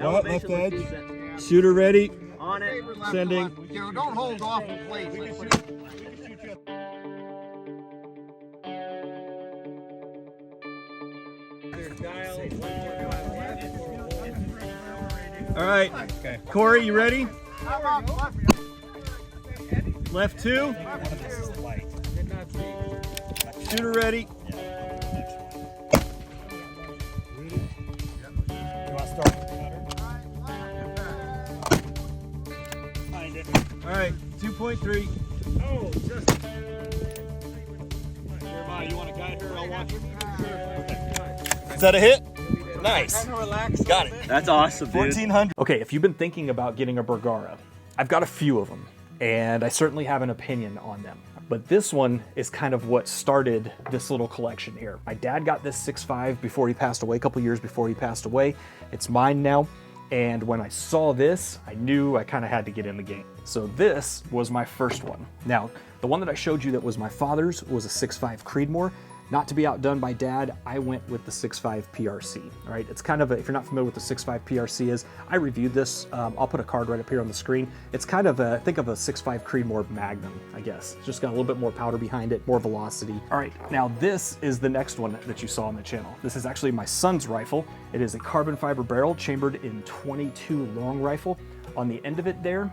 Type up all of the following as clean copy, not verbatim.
Right, left edge. Shooter ready. On it. Sending. Don't hold off in place. All right, Corey, you ready? Left 2. Shooter ready. All right, 2.3. Oh, just. Jeremiah, you want to guide her? I'll watch her. Is that a hit? Nice. Got it. That's awesome, dude. 1400. Okay, if you've been thinking about getting a Bergara, I've got a few of them, and I certainly have an opinion on them. But this one is kind of what started this little collection here. My dad got this 6.5 before he passed away, a couple years before he passed away. It's mine now. And when I saw this, I knew I kind of had to get in the game. So this was my first one. Now, the one that I showed you that was my father's was a 6.5 Creedmoor. Not to be outdone by Dad, I went with the 6.5 PRC. All right, it's kind of a, if you're not familiar with the 6.5 PRC is, I reviewed this. I'll put a card right up here on the screen. It's kind of a, think of a 6.5 Creedmoor Magnum, I guess. It's just got a little bit more powder behind it, more velocity. All right, now this is the next one that you saw on the channel. This is actually my son's rifle. It is a carbon fiber barrel chambered in 22 long rifle. On the end of it there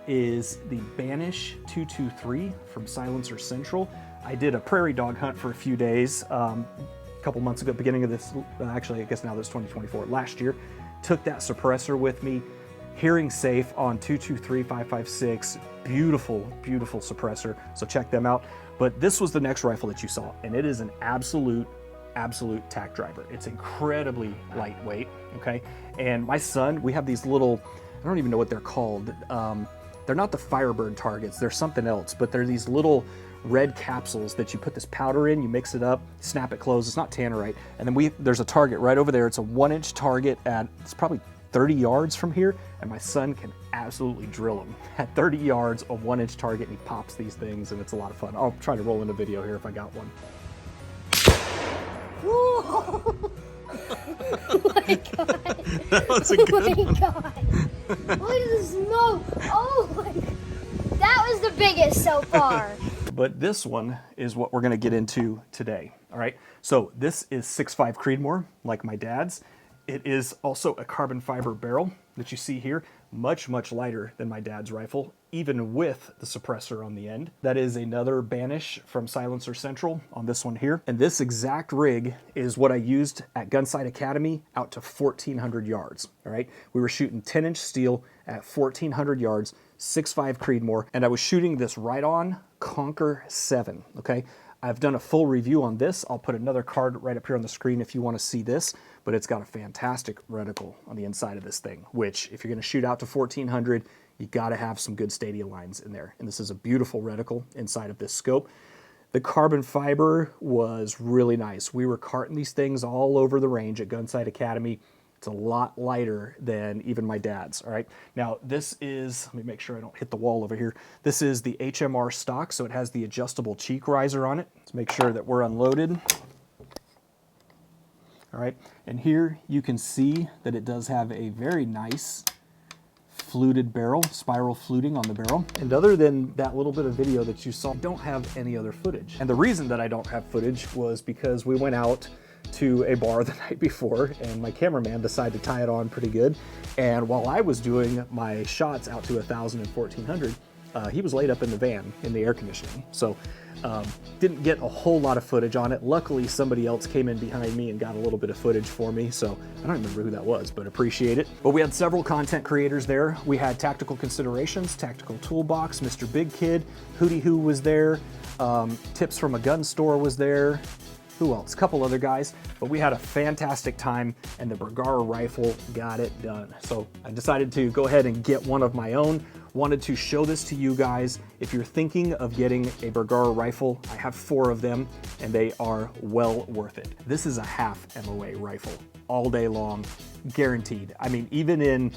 is the Banish 223 from Silencer Central. I did a prairie dog hunt for a few days a couple months ago, beginning of this, actually I guess now this 2024, last year. Took that suppressor with me, hearing safe on 223-556, beautiful, beautiful suppressor, so check them out. But this was the next rifle that you saw, and it is an absolute tack driver. It's incredibly lightweight, okay? And my son, we have these little, I don't even know what they're called. They're not the Firebird targets, they're something else, but they're these little red capsules that you put this powder in, you mix it up, snap it closed. It's not tannerite. And then there's a target right over there. It's a 1-inch target at, it's probably 30 yards from here, and my son can absolutely drill them at 30 yards, a 1-inch target, and he pops these things, and it's a lot of fun. I'll try to roll in a video here if I got one. Whoa! Oh my god! That was a good one. Oh my god! Look at the smoke! Oh my god! That was the biggest so far. But this one is what we're gonna get into today, all right? So this is 6.5 Creedmoor, like my dad's. It is also a carbon fiber barrel that you see here, much, much lighter than my dad's rifle, even with the suppressor on the end. That is another Banish from Silencer Central on this one here. And this exact rig is what I used at Gunsight Academy out to 1,400 yards, all right? We were shooting 10-inch steel at 1,400 yards, 6.5 Creedmoor, and I was shooting this right on Conquer 7, okay? I've done a full review on this. I'll put another card right up here on the screen if you want to see this, but it's got a fantastic reticle on the inside of this thing, which if you're going to shoot out to 1,400, you got to have some good stadium lines in there. And this is a beautiful reticle inside of this scope. The carbon fiber was really nice. We were carting these things all over the range at Gunsight Academy. It's a lot lighter than even my dad's, all right? Now this is, let me make sure I don't hit the wall over here. This is the HMR stock, so it has the adjustable cheek riser on it. Let's make sure that we're unloaded. All right, and here you can see that it does have a very nice fluted barrel, spiral fluting on the barrel. And other than that little bit of video that you saw, I don't have any other footage. And the reason that I don't have footage was because we went out to a bar the night before and my cameraman decided to tie it on pretty good. And while I was doing my shots out to 1,000 and 1,400, he was laid up in the van in the air conditioning. So didn't get a whole lot of footage on it. Luckily, somebody else came in behind me and got a little bit of footage for me. So I don't remember who that was, but appreciate it. But we had several content creators there. We had Tactical Considerations, Tactical Toolbox, Mr. Big Kid, Hootie Who was there, Tips from a Gun Store was there. Who else? A couple other guys, but we had a fantastic time and the Bergara rifle got it done. So I decided to go ahead and get one of my own. Wanted to show this to you guys. If you're thinking of getting a Bergara rifle, I have 4 of them and they are well worth it. This is a half MOA rifle all day long, guaranteed. I mean, even in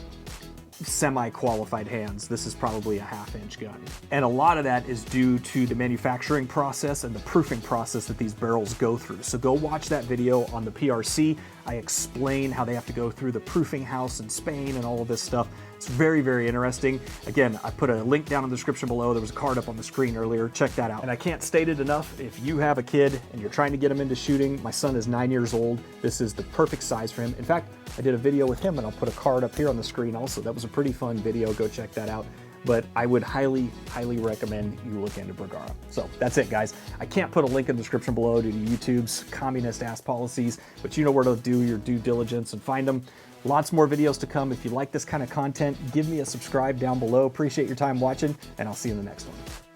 semi-qualified hands, this is probably a 1/2 inch gun. And a lot of that is due to the manufacturing process and the proofing process that these barrels go through. So go watch that video on the PRC. I explain how they have to go through the proofing house in Spain and all of this stuff. It's very, very interesting. Again, I put a link down in the description below. There was a card up on the screen earlier. Check that out. And I can't state it enough. If you have a kid and you're trying to get him into shooting, my son is 9 years old. This is the perfect size for him. In fact, I did a video with him and I'll put a card up here on the screen also. That was a pretty fun video. Go check that out. But I would highly, highly recommend you look into Bergara. So that's it, guys. I can't put a link in the description below due to YouTube's communist ass policies, but you know where to do your due diligence and find them. Lots more videos to come. If you like this kind of content, give me a subscribe down below. Appreciate your time watching, and I'll see you in the next one.